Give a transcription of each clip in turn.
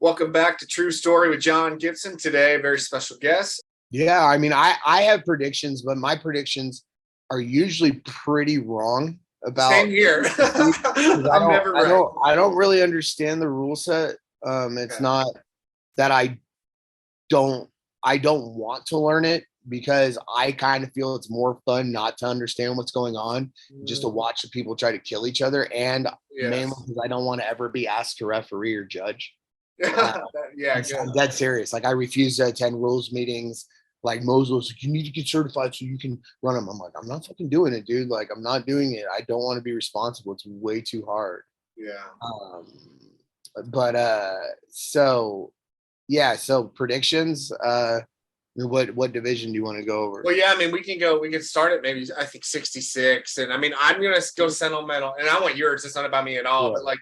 Welcome back to True Story with John Gibson. Today, a very special guest. Yeah, I mean, I have predictions, but my predictions are usually pretty wrong about. Same here. I'm never right. I don't really understand the rule set. It's not that I don't want to learn it, because I kind of feel it's more fun not to understand what's going on, just to watch the people try to kill each other, and mainly because I don't want to ever be asked to referee or judge. I'm dead serious. Like, I refuse to attend rules meetings. Like, Moses, you need to get certified so you can run them. I'm like, I'm not fucking doing it, dude. Like, I'm not doing it. I don't want to be responsible. It's way too hard. So predictions. What division do you want to go over? Well, yeah, I mean, we can start at maybe, I think, 66. And I mean, I'm going to go sentimental, and I want yours. It's not about me at all. But like,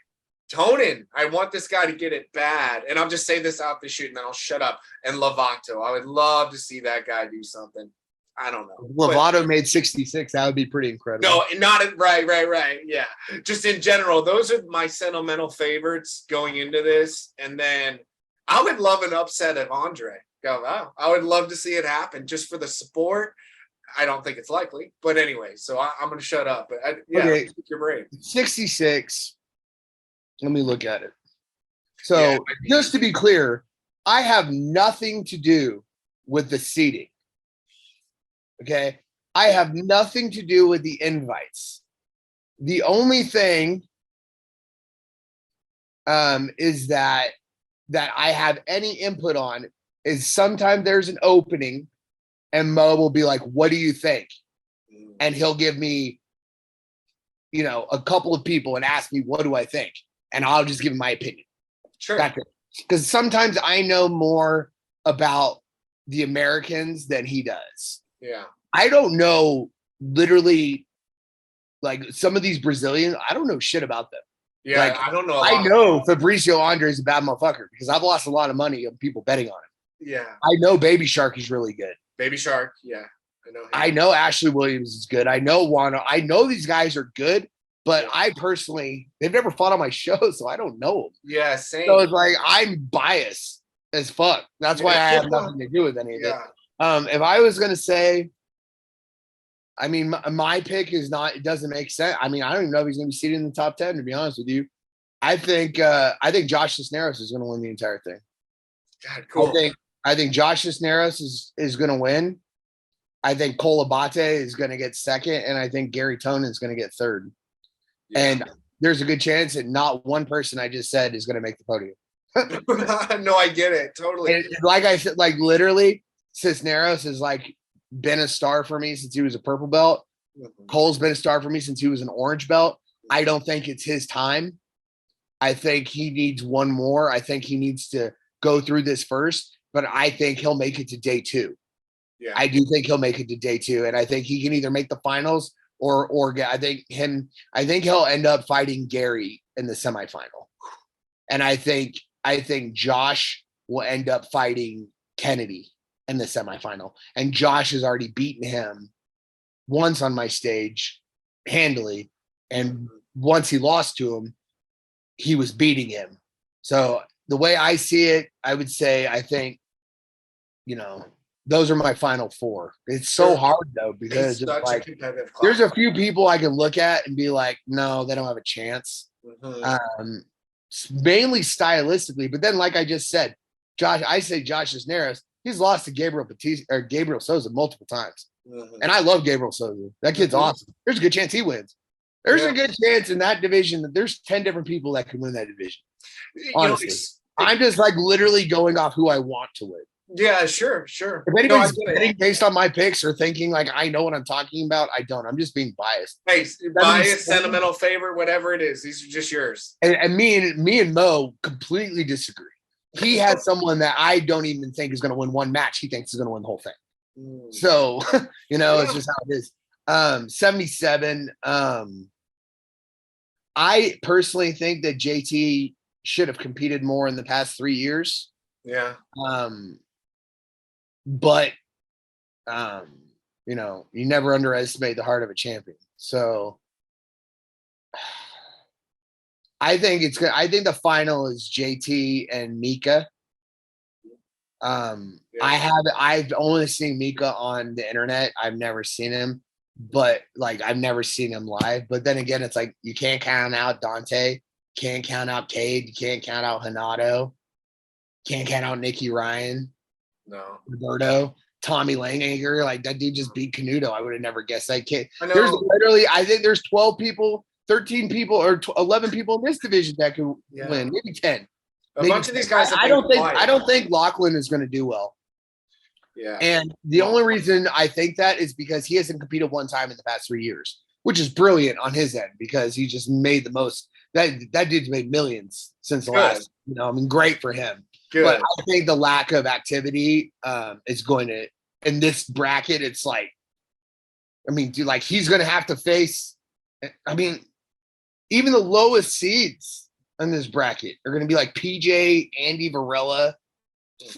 Tonin, I want this guy to get it bad. And I'll just say this out the shoot, and then I'll shut up. And Lovato, I would love to see that guy do something. I don't know. Lovato made 66. That would be pretty incredible. No, not right. Yeah. Just in general, those are my sentimental favorites going into this. And then I would love an upset of Andregalvao. I would love to see it happen just for the support. I don't think it's likely. But anyway, so I'm going to shut up. But okay. Pick your brain. 66. Let me look at it. So just to be clear, I have nothing to do with the seating. Okay. I have nothing to do with the invites. The only thing is that I have any input on is sometimes there's an opening and Mo will be like, what do you think? And he'll give me, a couple of people and ask me, what do I think? And I'll just give him my opinion. Sure. Because sometimes I know more about the Americans than he does. Yeah. I don't know, literally, like, some of these Brazilians, I don't know shit about them. Yeah, like, I don't know. I know Fabricio Andre is a bad motherfucker because I've lost a lot of money on people betting on him. Yeah. I know Baby Shark is really good. Baby Shark, yeah. I know him. I know Ashley Williams is good. I know Wano. I know these guys are good. But I personally, they've never fought on my show, so I don't know them. Yeah, same. So it's like, I'm biased as fuck. That's why I have nothing to do with any of it. If I was going to say, I mean, my pick is not, it doesn't make sense. I mean, I don't even know if he's going to be seated in the top 10, to be honest with you. I think Josh Cisneros is going to win the entire thing. God, cool. I think Josh Cisneros is going to win. I think Cole Abate is going to get second, and I think Gary Tonin is going to get third. And there's a good chance that not one person I just said is going to make the podium. No, I get it. Totally. And like I said, like, literally, Cisneros has like been a star for me since he was a purple belt. Cole's been a star for me since he was an orange belt. I don't think it's his time. I think he needs one more. I think he needs to go through this first, but I think he'll make it to day 2. Yeah. I do think he'll make it to day 2. And I think he can either make the finals or I think he'll end up fighting Gary in the semifinal. And I think Josh will end up fighting Kennedy in the semifinal. And Josh has already beaten him once on my stage handily. And once he lost to him, he was beating him. So the way I see it, I would say, I think, those are my final 4. It's so hard though, because like, there's a few people I can look at and be like, no, they don't have a chance. Mainly stylistically, but then, like I just said, Josh Cisneros, he's lost to Gabriel Souza multiple times. And I love Gabriel Souza. That kid's awesome. There's a good chance he wins. There's a good chance in that division that there's 10 different people that can win that division. Honestly, I'm just like literally going off who I want to win. Yeah, sure. If anybody's betting based on my picks or thinking like I know what I'm talking about, I don't. I'm just being biased. Hey, biased, sentimental favorite, whatever it is. These are just yours. And me and Mo completely disagree. He has someone that I don't even think is going to win one match. He thinks is going to win the whole thing. So, it's just how it is. 77. I personally think that JT should have competed more in the past 3 years. Yeah. But you never underestimate the heart of a champion. So I think it's good. I think the final is JT and Mika. I've only seen Mika on the internet. I've never seen him, but like I've never seen him live. But then again, it's like you can't count out Dante, can't count out Cade, you can't count out Hanato, can't count out Nicky Ryan, No. Roberto, Tommy Langacre. Like that dude just beat Canuto. I would have never guessed. I can't. I know. There's literally, I think there's 12 people, 13 people, or 11 people in this division that can win. Maybe 10. A bunch of these guys. I don't think Lachlan is going to do well. Yeah. And the only reason I think that is because he hasn't competed one time in the past 3 years, which is brilliant on his end because he just made the most. That dude's made millions since the last. Great for him. Good. But I think the lack of activity is going to in this bracket. It's like, dude, like he's going to have to face. Even the lowest seeds in this bracket are going to be like PJ, Andy Varela.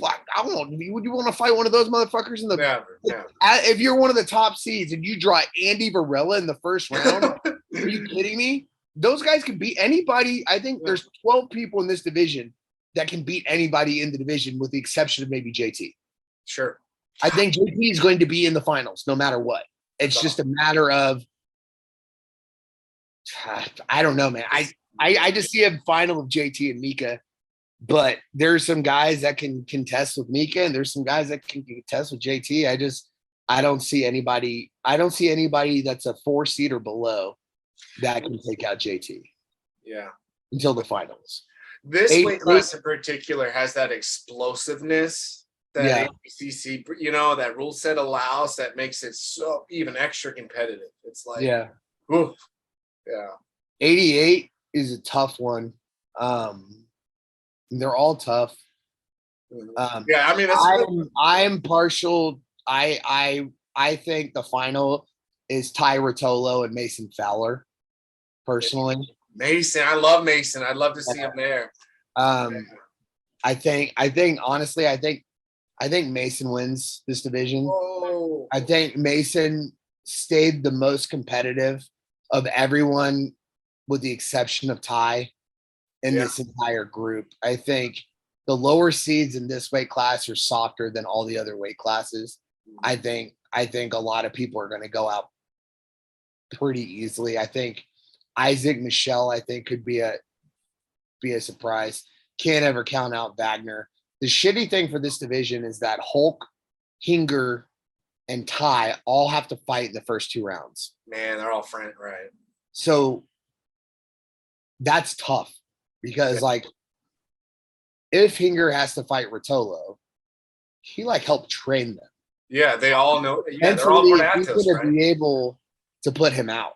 I don't know. Would you want to fight one of those motherfuckers in the? Never. If you're one of the top seeds and you draw Andy Varela in the first round, are you kidding me? Those guys can beat anybody. I think there's 12 people in this division that can beat anybody in the division, with the exception of maybe JT. Sure. I think JT is going to be in the finals no matter what. It's just a matter of. I don't know, man. I just see a final of JT and Mika, but there's some guys that can contest with Mika, and there's some guys that can contest with JT. I don't see anybody. I don't see anybody that's a 4 seed or below that can take out JT. Yeah. Until the finals. This weight class in particular has that explosiveness that ADCC, that rule set allows, that makes it so even extra competitive. It's like, oof. Yeah. 88 is a tough one. They're all tough. I'm partial. I think the final is Ty Rotolo and Mason Fowler. Personally, Mason, I love Mason. I'd love to see him there. I think Mason wins this division. Whoa. I think Mason stayed the most competitive of everyone, with the exception of Ty, in this entire group. I think the lower seeds in this weight class are softer than all the other weight classes. I think a lot of people are going to go out pretty easily. I think Isaac Michelle, could be a surprise. Can't ever count out Wagner. The shitty thing for this division is that Hulk, Hinger, and Ty all have to fight in the first 2 rounds. Man, they're all friend, right? So that's tough because, if Hinger has to fight Rotolo, he helped train them. Yeah, they all know. Yeah, they're all he's going to be able to put him out.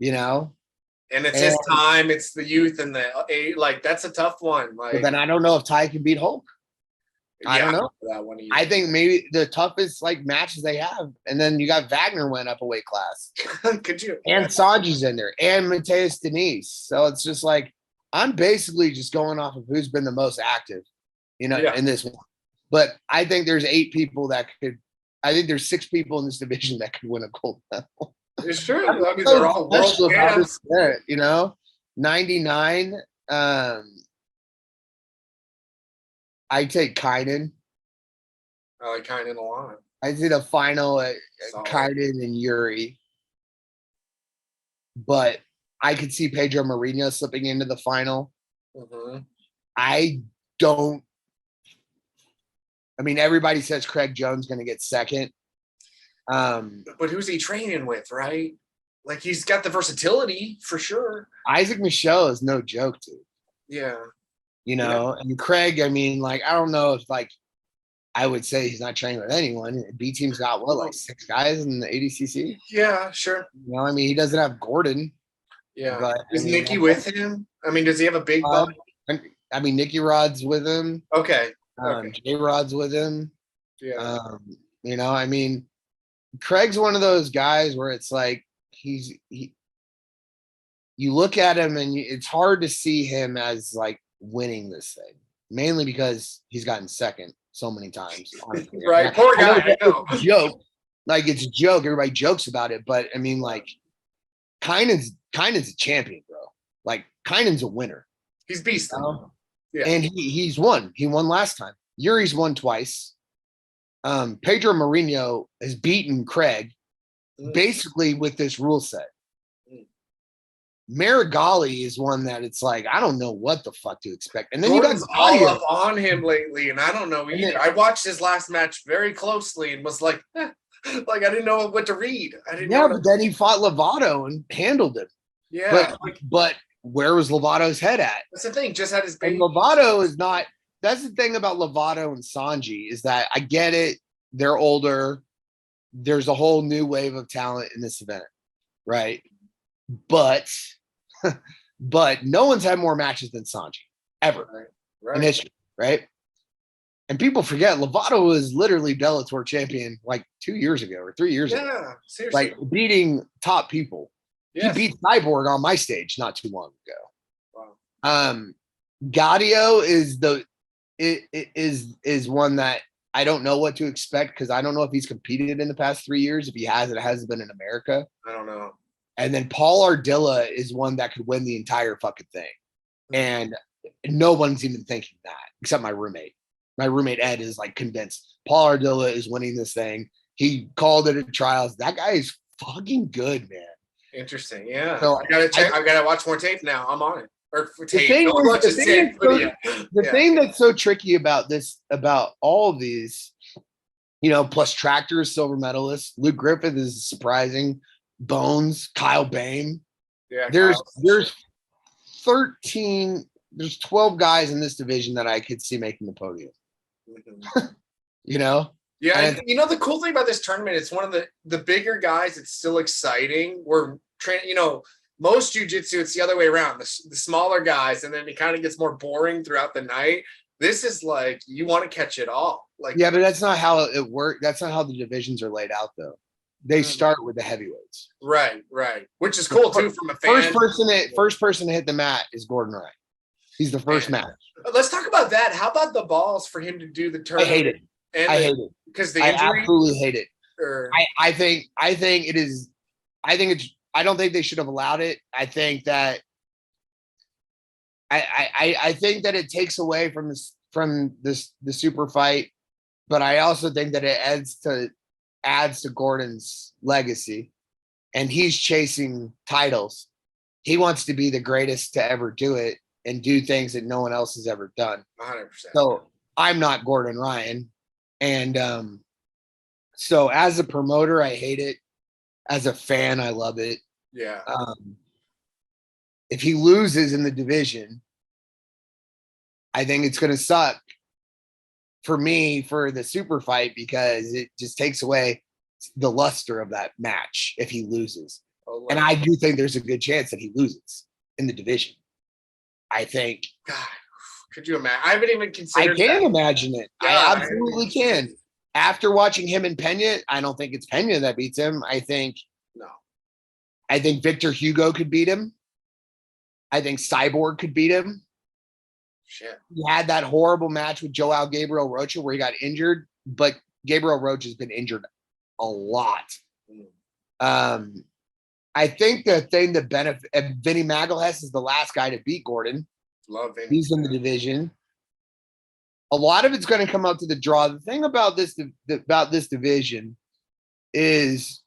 And it's his time. It's the youth and that's a tough one. But then I don't know if Ty can beat Hulk. I don't know. That one I think maybe the toughest matches they have, and then you got Wagner went up a weight class. Could you? And Sanji's in there, and Mateus Denise. So it's just I'm basically just going off of who's been the most active, in this one. But I think there's 8 people that could. I think there's 6 people in this division that could win a gold medal. It's true. They're all world champs. 99. I take Kynan. I like Kynan a lot. I did a final at Kynan and Yuri. But I could see Pedro Marino slipping into the final. Mm-hmm. Everybody says Craig Jones going to get second. But who's he training with, right? He's got the versatility for sure. Isaac Michelle is no joke, dude. Yeah. And Craig, I don't know if I would say he's not training with anyone. B team's got 6 guys in the ADCC? Yeah, sure. He doesn't have Gordon. Yeah. But is Nicky with him? Does he have a big bump? Nicky Rod's with him. Okay. J Rod's with him. Yeah. Craig's one of those guys where it's you look at him and it's hard to see him as winning this thing, mainly because he's gotten second so many times. Honestly. Right. Poor guy. I know. It's a joke. It's a joke. Everybody jokes about it, but Kynan's a champion, bro. Like Kainen's a winner. He's beast. Yeah. And he's won. He won last time. Yuri's won twice. Pedro Mourinho has beaten Craig basically with this rule set. Marigali is one that it's like, I don't know what the fuck to expect. And then Gordon's you got all up on him lately, and I don't know either. I watched his last match very closely and was like, like I didn't know what to read. I didn't know. But then he fought Lovato and handled him. Yeah. But where was Lovato's head at? That's the thing. Just had his baby. And Lovato is not. That's the thing about Lovato and Sanji is that I get it. They're older. There's a whole new wave of talent in this event, right? But no one's had more matches than Sanji ever in history, right? And people forget Lovato was literally Bellator champion like 2 years ago or 3 years ago. Yeah, seriously. Like beating top people. Yes. He beat Cyborg on my stage not too long ago. Wow. Gaudio is one that I don't know what to expect because I don't know if he's competed in the past 3 years. If he has, it hasn't been in America. I don't know. And then Paul Ardilla is one that could win the entire fucking thing. And no one's even thinking that except my roommate. My roommate Ed is like convinced Paul Ardilla is winning this thing. He called it at trials. That guy is fucking good, man. Interesting. Yeah. So I gotta check. I gotta watch more tape now. I'm on it. Or for tape. The thing that's so tricky about this, about all of these, plus Tractor is silver medalist. Luke Griffith is surprising. Bones, Kyle Bain. Yeah. There's 13. There's 12 guys in this division that I could see making the podium. Mm-hmm. Yeah. And the cool thing about this tournament, it's one of the bigger guys. It's still exciting. We're training, most jiu-jitsu, it's the other way around. The smaller guys, and then it kind of gets more boring throughout the night. This is like, you want to catch it all. Like, yeah, but that's not how it works. That's not how the divisions are laid out, though. They start with the heavyweights. Right. Which is cool, too, from a fan. First person to hit the mat is Gordon Ryan. He's the first match. Let's talk about that. How about the balls for him to do the tournament? I hate it. I hate it. Because the injury? I absolutely hate it. I think it is. I don't think they should have allowed it. I think that I think that it takes away from the super fight, but I also think that it adds to Gordon's legacy, and he's chasing titles. He wants to be the greatest to ever do it and do things that no one else has ever done. 100%. So I'm not Gordon Ryan. And so as a promoter, I hate it. As a fan, I love it. Yeah. If he loses in the division, I think it's going to suck for me for the super fight because it just takes away the luster of that match if he loses. And I do think there's a good chance that he loses in the division. I think. God, could you imagine? I haven't even considered. I can imagine it. Yeah, I absolutely can. After watching him and Pena, I don't think it's Pena that beats him. I think Victor Hugo could beat him. I think Cyborg could beat him. Shit. He had that horrible match with Joao Gabriel Rocha where he got injured, but Gabriel Rocha has been injured a lot. I think the thing that benefit Vinny Magalhaes is the last guy to beat Gordon. Love Vinny. He's in the division. A lot of it's going to come up to the draw. The thing about this division is,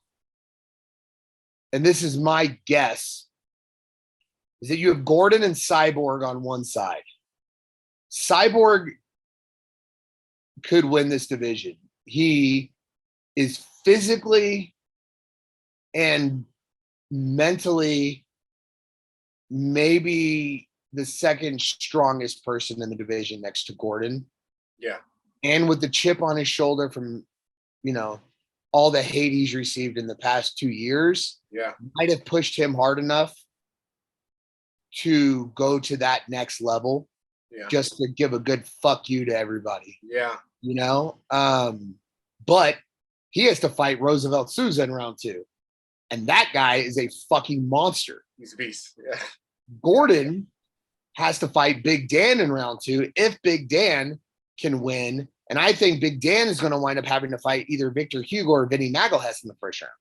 and this is my guess, is that you have Gordon and Cyborg on one side. Cyborg could win this division. He is physically and mentally maybe the second strongest person in the division next to Gordon. Yeah. And with the chip on his shoulder from, all the hate he's received in the past 2 years, might have pushed him hard enough to go to that next level. Yeah. Just to give a good fuck you to everybody. Yeah. But he has to fight Roosevelt Souza in round 2. And that guy is a fucking monster. He's a beast. Yeah. Gordon has to fight Big Dan in round 2 if Big Dan can win. And I think Big Dan is going to wind up having to fight either Victor Hugo or Vinny Magalhaes in the first round.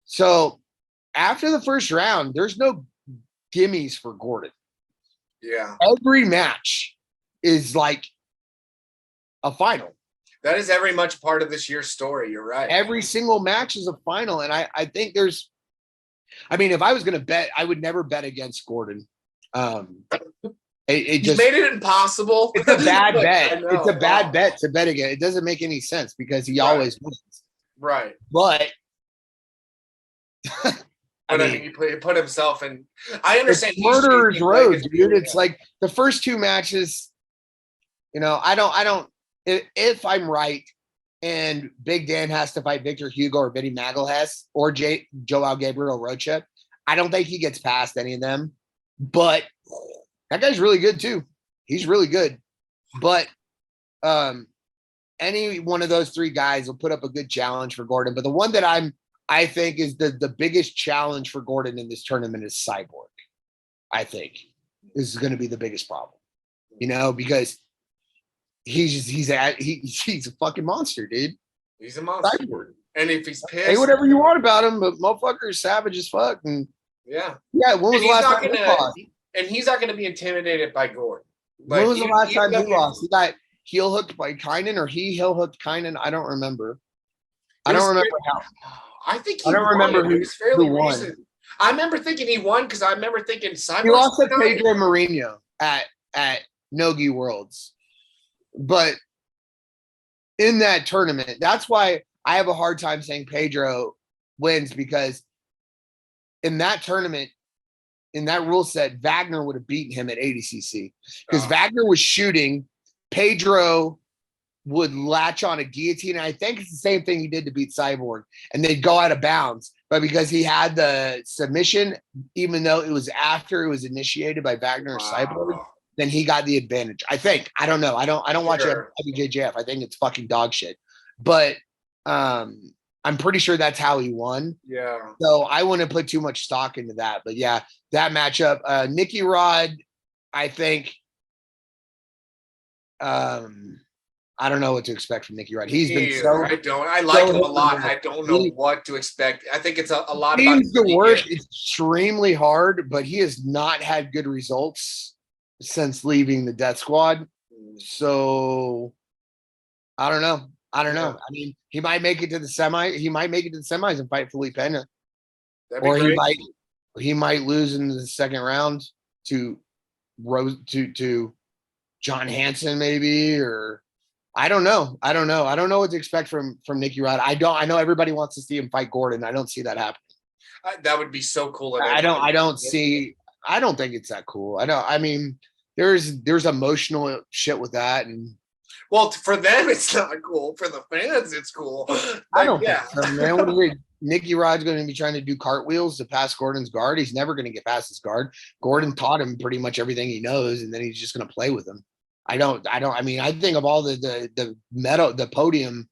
So after the first round, there's no gimmies for Gordon. Yeah. Every match is like a final. That is very much part of this year's story. You're right. Every single match is a final. And I think there's, I mean, if I was going to bet, I would never bet against Gordon. It just made it impossible. It's a bad bet. It's a bad bet to bet again. It doesn't make any sense because he always wins. Right. But I mean, he put himself in. I understand. It's murderer's row, dude. It's like the first two matches. You know, I don't. If I'm right, and Big Dan has to fight Victor Hugo or Vinny Magalhaes or Joao Gabriel Rocha, I don't think he gets past any of them. But that guy's really good too. He's really good. But any one of those three guys will put up a good challenge for Gordon. But the one that I think is the biggest challenge for Gordon in this tournament is Cyborg. I think this is going to be the biggest problem, you know, because he's a fucking monster, dude. He's a monster. Cyborg. And if he's pissed, say whatever you want about him, but motherfucker is savage as fuck. And yeah. When was the last time he lost? And he's not going to be intimidated by Gordon. Like, when was the last time he lost? He got heel hooked by Kynan, or he heel hooked Kynan? I don't remember. I don't remember how. I think I don't remember who won. Recent. I remember thinking he won because I remember thinking Cyborg. He lost to Pedro Mourinho at Nogi Worlds. But in that tournament, that's why I have a hard time saying Pedro wins, because in that tournament, in that rule set, Wagner would have beaten him at ADCC because Wagner was shooting. Pedro would latch on a guillotine. And I think it's the same thing he did to beat Cyborg, and they'd go out of bounds. But because he had the submission, even though it was after it was initiated by Wagner or Cyborg, then he got the advantage. I think. I don't know. I don't watch IBJJF. I think it's fucking dog shit. But I'm pretty sure that's how he won. Yeah. So I wouldn't put too much stock into that. But yeah, that matchup. Nicky Rod, I think. I don't know what to expect from Nicky Rod. He's been so. I like him a lot. I don't know what to expect. I think it's a lot about. Seems to work extremely hard, but he has not had good results since leaving the Death Squad. So I don't know. I mean, he might make it to the semi. He might make it to the semis and fight Felipe Pena, or he might lose in the second round to John Hansen maybe, or I don't know. I don't know what to expect from Nicky Rod. I know everybody wants to see him fight Gordon. I don't see that happening. That would be so cool. I don't think it's that cool. I mean, there's emotional shit with that, and well, for them it's not cool. For the fans, it's cool. I don't think so, man. What is it? Nicky Rod's going to be trying to do cartwheels to pass Gordon's guard. He's never going to get past his guard. Gordon taught him pretty much everything he knows, and then he's just going to play with him. I mean, I think of all the podium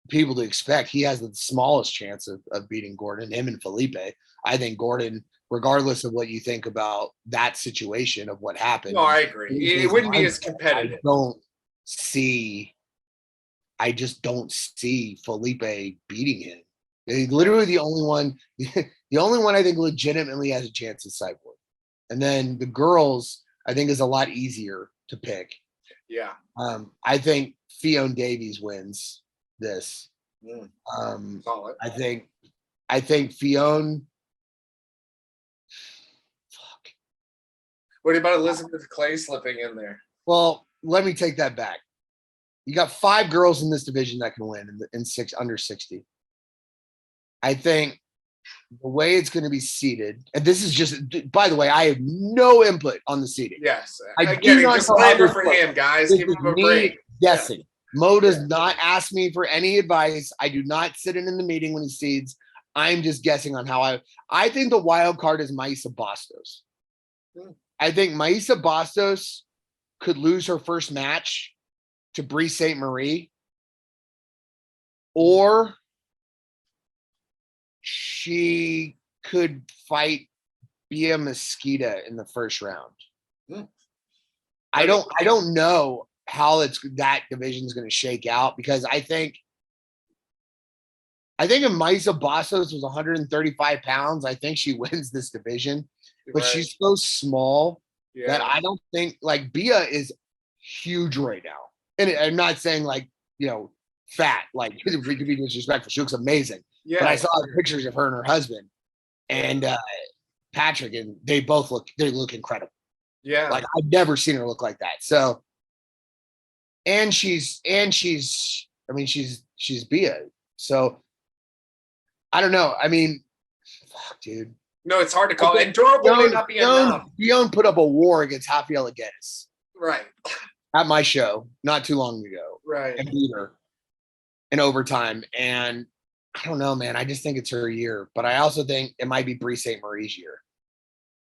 people to expect, he has the smallest chance of beating Gordon, him and Felipe. I think Gordon, regardless of what you think about that situation of what happened. No, I agree. It wouldn't be as competitive. I just don't see Felipe beating him. Literally the only one I think legitimately has a chance is Cyborg. And then the girls, I think, is a lot easier to pick. Yeah. I think Fiona Davies wins this. Solid. I think Fiona. Fuck. What about Elizabeth Clay slipping in there? Well, let me take that back. You got 5 girls in this division that can win in under 60. I think the way it's going to be seated, and this is just, by the way, I have no input on the seating. Yes. I do not disclaimer for him, guys. Give him a break. Guessing. Yeah. Mo does not ask me for any advice. I do not sit in the meeting when he seeds. I'm just guessing on how I think the wild card is Maisa Bastos. I think Maisa Bastos could lose her first match to Brie St. Marie, or she could fight Bia Mesquita in the first round. I don't know how that division is going to shake out, because I think if Maisa Bastos was 135 pounds, I think she wins this division. but she's so small that Yeah. I don't think like Bia is huge right now. And I'm not saying like, fat, like we could be disrespectful. She looks amazing. Yeah. But I saw pictures of her and her husband and Patrick, and they look incredible. Yeah. Like I've never seen her look like that. So and she's Bia. So I don't know. I mean, fuck, dude. No, it's hard to call. And durable may not be enough. Dion put up a war against Rafaela Geddes. Right. At my show not too long ago. Right. And beat her in overtime. And I don't know, man. I just think it's her year. But I also think it might be Brie St. Marie's year.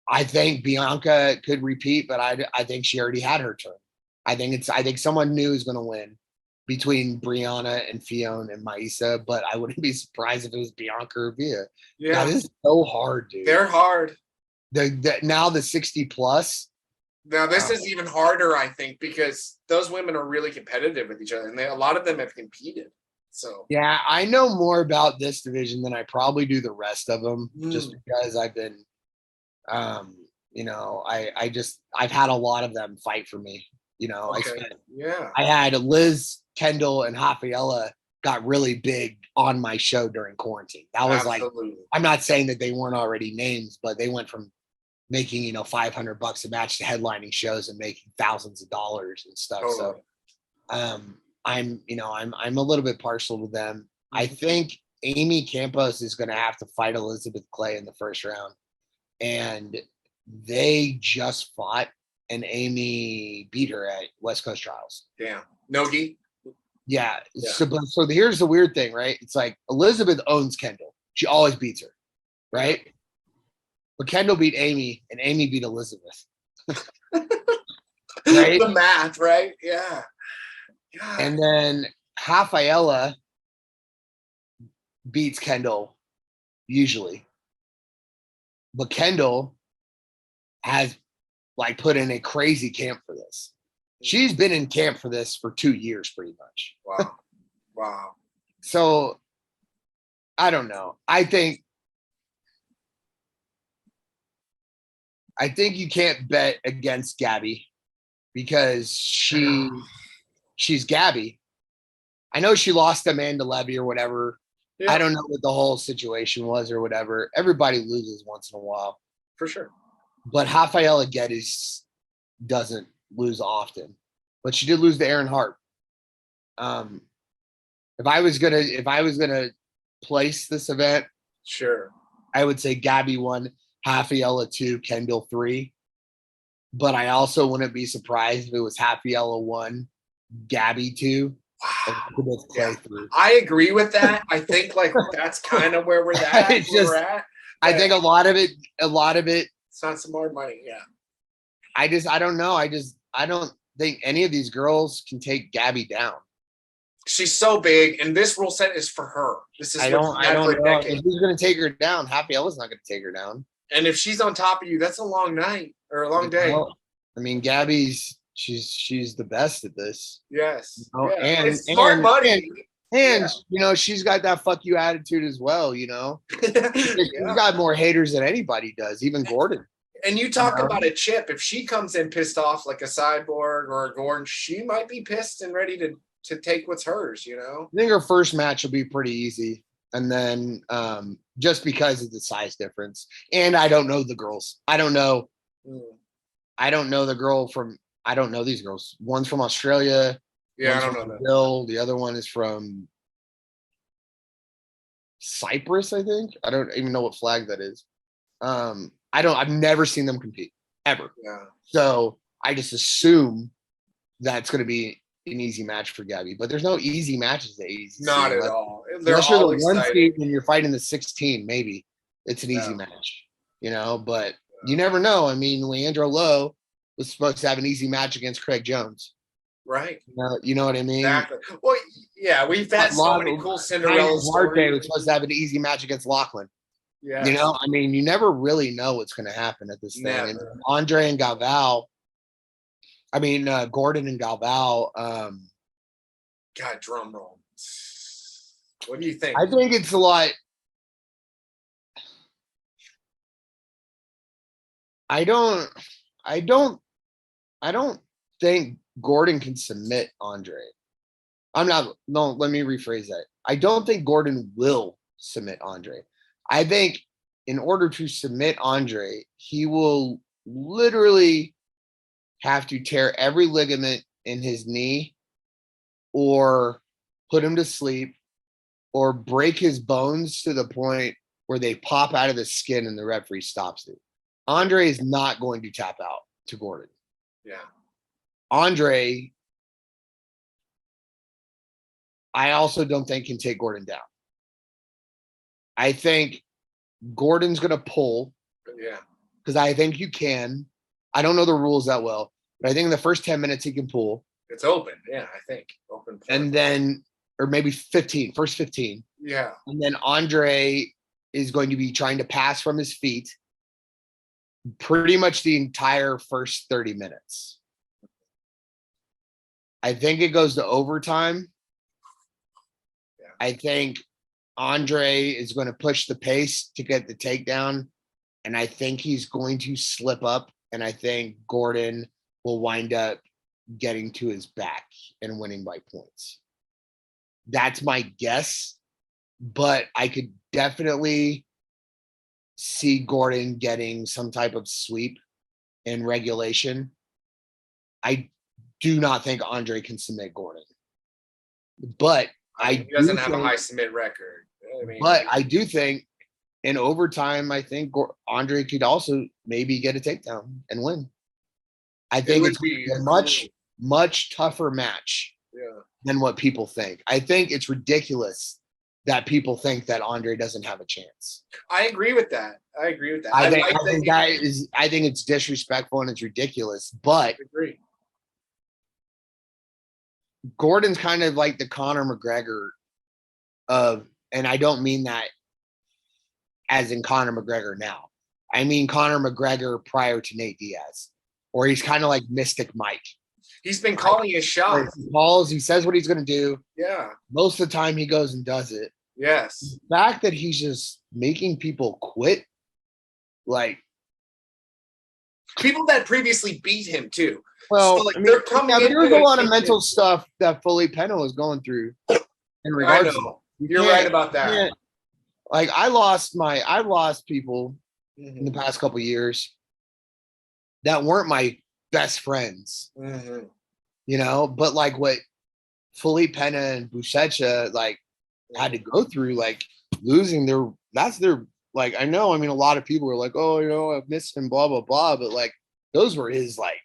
I think Bianca could repeat, but I think she already had her turn. I think someone new is going to win between Brianna and Fiona and Maisa, but I wouldn't be surprised if it was Bianca or Via. Yeah. God, this is so hard, dude. They're hard. Now the 60 plus. Now this is even harder, I think, because those women are really competitive with each other, and a lot of them have competed. So yeah, I know more about this division than I probably do the rest of them, just because I've been, I've had a lot of them fight for me. okay. I had Liz, Kendall, and Rafaela got really big on my show during quarantine. That was Absolutely. I'm not saying that they weren't already names, but they went from making, $500 a match to headlining shows and making thousands of dollars and stuff. Totally. So, I'm a little bit partial to them. I think Amy Campos is going to have to fight Elizabeth Clay in the first round, and they just fought, and Amy beat her at West Coast Trials. Damn. Nogi? Yeah. So here's the weird thing, right? It's like Elizabeth owns Kendall. She always beats her, right? But Kendall beat Amy, and Amy beat Elizabeth. Right? The math, right? Yeah. God. And then Rafaela beats Kendall usually. But Kendall has put in a crazy camp for this. She's been in camp for this for 2 years, pretty much. Wow. Wow. So I don't know. I think you can't bet against Gabby because she's Gabby. I know she lost to Amanda Levy or whatever. Yeah. I don't know what the whole situation was or whatever. Everybody loses once in a while. For sure. But Rafaela Geddes doesn't lose often. But she did lose to Erin Hart. If I was gonna place this event, sure, I would say Gabby 1, Rafaela 2, Kendall 3. But I also wouldn't be surprised if it was Rafaela 1, Gabby 2. Wow. Yeah. I agree with that. I think that's kind of where we're at. I think a lot of it. It's not some more money. Yeah. I don't know. I don't think any of these girls can take Gabby down. She's so big, and this rule set is for her. This is I don't know if who's going to take her down. Raphaela's not going to take her down. And if she's on top of you, that's a long night or a long day. I mean, Gabby's she's the best at this. Yes. Yeah. And it's smart money. And she's got that fuck you attitude as well. She's got more haters than anybody does, even Gordon. And you talk about a chip. If she comes in pissed off like a Cyborg or a Gordon, she might be pissed and ready to take what's hers. I think her first match will be pretty easy, and then just because of the size difference. And I don't know the girls. I don't know the girl from. I don't know these girls. One's from Australia. Yeah, I don't know that. Brazil. The other one is from Cyprus, I think. I don't even know what flag that is. I've never seen them compete ever. Yeah. So I just assume that's going to be an easy match for Gabby, but there's no easy matches at ADCC. Not at all. Unless you're the 1 seed and you're fighting the 16, maybe it's an easy match, but you never know. I mean, Leandro Lowe was supposed to have an easy match against Craig Jones. Right. You know what I mean? Exactly. Well, yeah, we've had so many cool Cinderella stories. Was supposed to have an easy match against Lachlan. Yeah. I mean, you never really know what's going to happen at this thing. And Gordon and Galvao. God, drum roll. What do you think? I think it's a lot. I don't, I don't, I don't think Gordon can submit Andre. No, let me rephrase that. I don't think Gordon will submit Andre. I think in order to submit Andre, he will literally have to tear every ligament in his knee or put him to sleep or break his bones to the point where they pop out of the skin and the referee stops it. Andre is not going to tap out to Gordon. Yeah. Andre, I also don't think can take Gordon down. I think Gordon's going to pull. Yeah. Because I think you can. I don't know the rules that well, but I think in the first 10 minutes he can pull. It's open. Yeah, I think. Open. And then, or maybe 15, first 15. Yeah. And then Andre is going to be trying to pass from his feet pretty much the entire first 30 minutes. I think it goes to overtime. Yeah. I think Andre is going to push the pace to get the takedown. And I think he's going to slip up. And I think Gordon will wind up getting to his back and winning by points. That's my guess. But I could definitely see Gordon getting some type of sweep in regulation. I do not think Andre can submit Gordon. But he doesn't have a high submit record. But I do think in overtime, I think Andre could also maybe get a takedown and win. I think it's a much, much tougher match than what people think. I think it's ridiculous that people think that Andre doesn't have a chance. I agree with that. I think it's disrespectful and it's ridiculous. But I agree. Gordon's kind of like the Conor McGregor of, and I don't mean that as in Conor McGregor now. I mean Conor McGregor prior to Nate Diaz, or he's kind of like Mystic Mike. He's been calling his shot. He says what he's going to do. Yeah. Most of the time he goes and does it. Yes. The fact that he's just making people quit, like people that previously beat him too. Well, so, like, they're coming in. There's a lot of mental stuff that Felipe Pena was going through in regards to that. You're right about that. Like I lost people in the past couple of years that weren't my best friends, you know, but like what Felipe Pena and Buchecha like had to go through, like losing that's their, like, I know, I mean, a lot of people were like, oh, you know, I've missed him, blah, blah, blah. But like, those were his, like,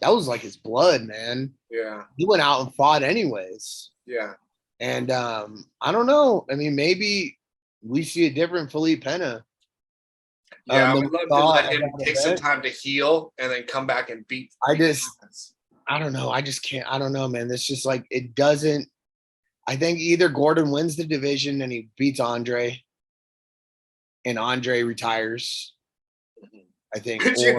that was like his blood, man. Yeah. He went out and fought anyways. Yeah. And I don't know. I mean, maybe we see a different Felipe Pena. Yeah, I would love to let him take some time to heal and then come back and beat. I don't know. I just can't. I don't know, man. It's just like, it doesn't. I think either Gordon wins the division and he beats Andre and Andre retires. I think. Could you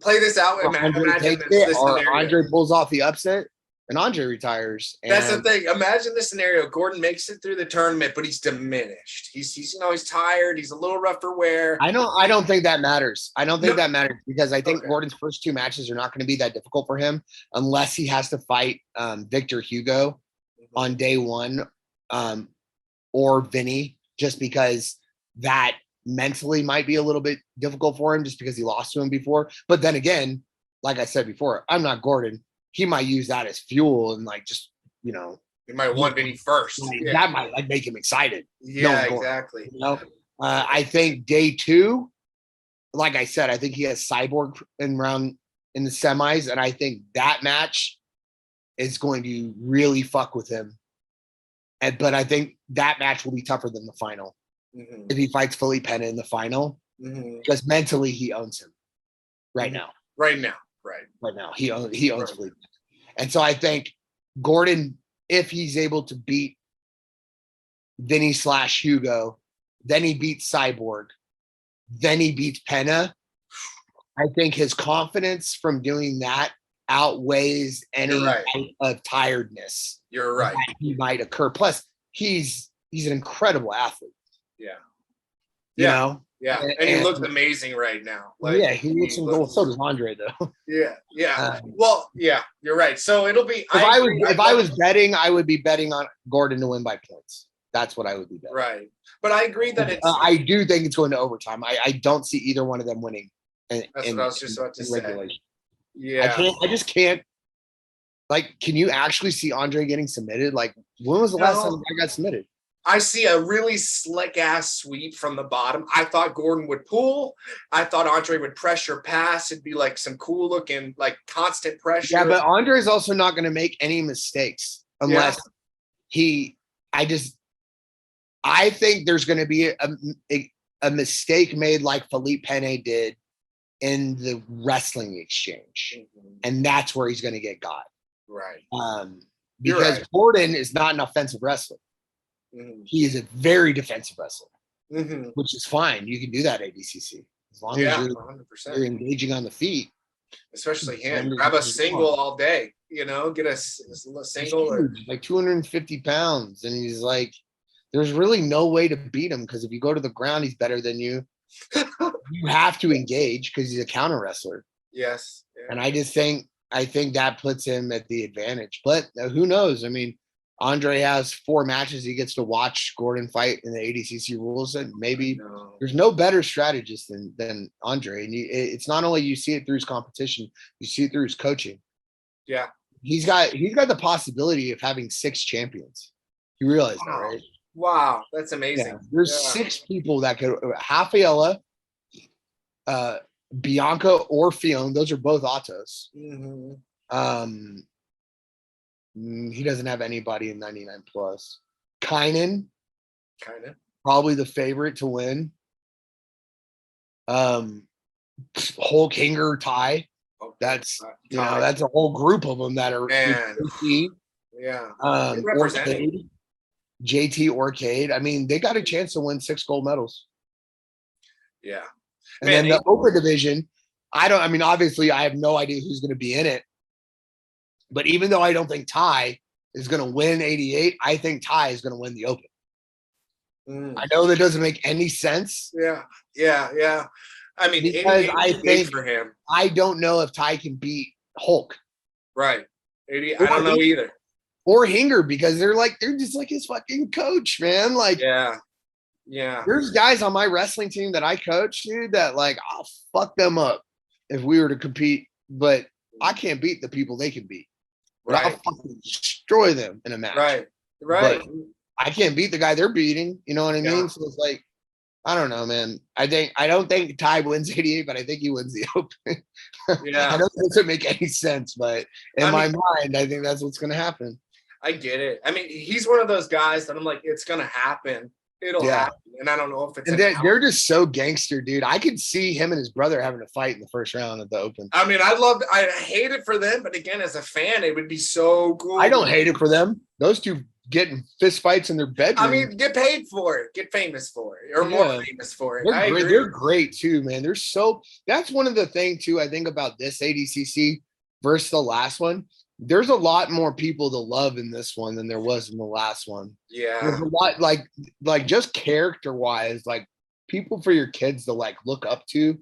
play this out? Andre pulls off the upset and Andre retires. And that's the thing. Imagine the scenario. Gordon makes it through the tournament, but he's diminished. He's he's tired. He's a little rough for wear. I don't think that matters. I don't think that matters because I think Gordon's first two matches are not going to be that difficult for him unless he has to fight Victor Hugo on day one or Vinny, just because that mentally might be a little bit difficult for him just because he lost to him before. But then again, like I said before, I'm not Gordon. He might use that as fuel and like just, you know, he might want Vinny first. That might like make him excited. Yeah, exactly. You know, I think day two, like I said, I think he has Cyborg in the semis, and I think that match is going to really fuck with him. But I think that match will be tougher than the final if he fights Felipe Pena in the final, because mentally he owns him right now. Right now, he owns Felipe. And so I think Gordon, if he's able to beat Vinny / Hugo, then he beats Cyborg, then he beats Pena, I think his confidence from doing that outweighs any type of tiredness. You're right. That he might occur. Plus, he's an incredible athlete. Yeah. You know? Yeah, and he looked amazing right now. Like, yeah, he looks in gold. So does Andre, though. Yeah. Well, yeah, you're right. So it'll be. If I was betting, I would be betting on Gordon to win by points. That's what I would be betting. Right, but I agree that it's. I do think it's going to overtime. I don't see either one of them winning. That's what I was just about to say. Regulation. Yeah, I just can't. Like, can you actually see Andre getting submitted? Like, when was the last time I got submitted? I see a really slick ass sweep from the bottom. I thought Gordon would pull. I thought Andre would pressure pass. It'd be like some cool looking, like constant pressure. Yeah, but Andre is also not going to make any mistakes unless I think there's going to be a mistake made like Philippe Penne did in the wrestling exchange. And that's where he's going to get got. Right. Because Gordon is not an offensive wrestler. He is a very defensive wrestler, which is fine. You can do that at ADCC as long as you're engaging on the feet. Especially him. Grab a single all day, get a single. Like 250 pounds. And he's like, there's really no way to beat him because if you go to the ground, he's better than you. You have to engage because he's a counter wrestler. Yes. Yeah. And I think that puts him at the advantage. But who knows? I mean, Andre has 4 matches he gets to watch Gordon fight in the ADCC rules, and maybe there's no better strategist than Andre. And it's not only you see it through his competition, you see it through his coaching. Yeah, he's got the possibility of having 6 champions. You realize that, right? Wow, that's amazing. Yeah, there's 6 people that could Rafaela, Bianca or Fionn. Those are both autos. He doesn't have anybody in 99 plus. Kynan, probably the favorite to win. Hulk Hinger, Ty. That's that's a whole group of them that are. Yeah. Orcade, JT Orcade. I mean, they got a chance to win 6 gold medals. Yeah. And then the open division, obviously I have no idea who's going to be in it. But even though I don't think Ty is going to win 88, I think Ty is going to win the open. I know that doesn't make any sense. Yeah. I mean, because I think for him. I don't know if Ty can beat Hulk. Right. 80, I don't know either. Or Hinger, because they're just like his fucking coach, man. Like, yeah. There's guys on my wrestling team that I coach, dude, that like I'll fuck them up if we were to compete, but I can't beat the people they can beat. Right. I'll fucking destroy them in a match. Right. But I can't beat the guy they're beating. You know what I mean? So it's like, I don't know, man. I don't think Ty wins 88, but I think he wins the open. Yeah. I know it doesn't make any sense, but in my mind, I think that's what's going to happen. I get it. I mean, he's one of those guys that I'm like, it's going to happen. It'll happen. And I don't know if it's. And they're just so gangster, dude. I could see him and his brother having a fight in the first round at the Open. I mean, I hate it for them, but again, as a fan, it would be so cool. I don't hate it for them. Those two getting fist fights in their bedroom. I mean, get paid for it, get famous for it, or more famous for it. They're great too, man. That's one of the things too, I think about this ADCC versus the last one. There's a lot more people to love in this one than there was in the last one. Yeah. There's a lot like just character wise, like people for your kids to like look up to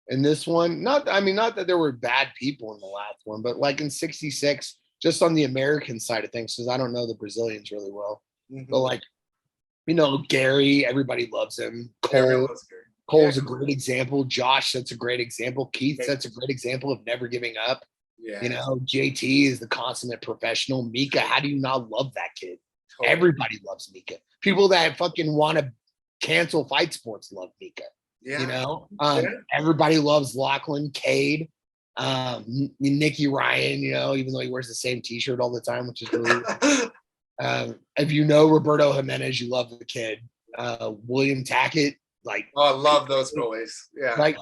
in this one. Not that there were bad people in the last one, but like in 66, just on the American side of things, because I don't know the Brazilians really well. But like, Gary, everybody loves him. Cole's a great example. Josh, that's a great example. Keith, that's a great example of never giving up. Yeah. JT is the consummate professional. Mika, how do you not love that kid? Totally. Everybody loves Mika. People that fucking want to cancel fight sports love Mika. Yeah. Everybody loves Lachlan, Cade, Nicky Ryan, even though he wears the same t-shirt all the time, which is really if Roberto Jimenez, you love the kid. William Tackett, I love those boys. Yeah.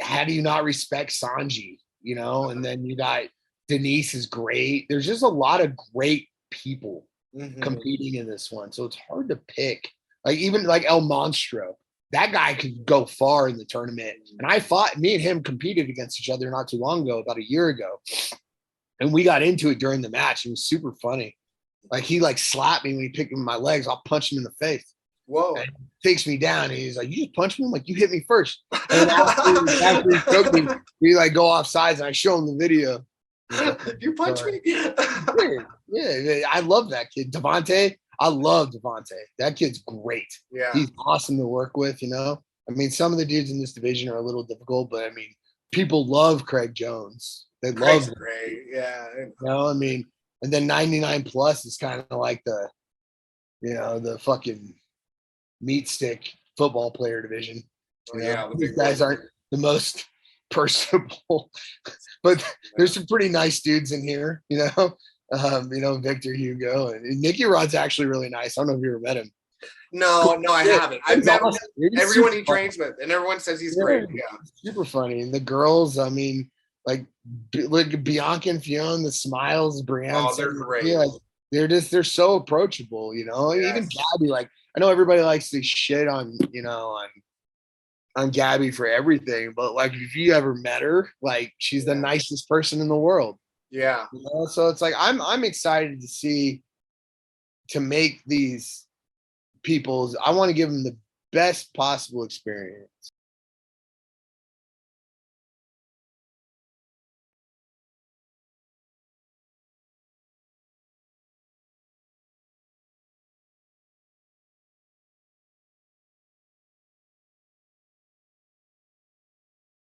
How do you not respect Sanji? And then you got Denise is great. There's just a lot of great people competing in this one. So it's hard to pick. Even El Monstro, that guy could go far in the tournament. And me and him competed against each other not too long ago, about a year ago. And we got into it during the match. It was super funny. He slapped me when he picked me in my legs. I'll punch him in the face. Whoa. Takes me down, and he's like, "You just punched me." I'm like, "You hit me first." And after he choked me, we like go off sides, and I show him the video. You punch me? Yeah, I love that kid. Devontae, I love Devontae. That kid's great. Yeah. He's awesome to work with, you know. I mean, some of the dudes in this division are a little difficult, but I mean, people love Craig Jones. They love him. Great. Yeah. You know, I mean, and then 99 plus is kind of like the, you know, the fucking meat stick football player division. You know? Yeah. These guys aren't the most personable, but there's some pretty nice dudes in here, you know. You know, Victor Hugo and Nicky Rod's actually really nice. I don't know if you ever met him. No, I haven't. I've met awesome. everyone he trains with, and everyone says he's great. Yeah. Super funny. And the girls, I mean, like Bianca and Fiona, the smiles, Brianne. Oh, they're great. Yeah, like, they're so approachable, you know. Yes. Even Gabby, like I know everybody likes to shit on, you know, on Gabby for everything, but like if you ever met her, like she's the nicest person in the world. Yeah. You know? So it's like I'm excited to see, to make these people's, I want to give them the best possible experience.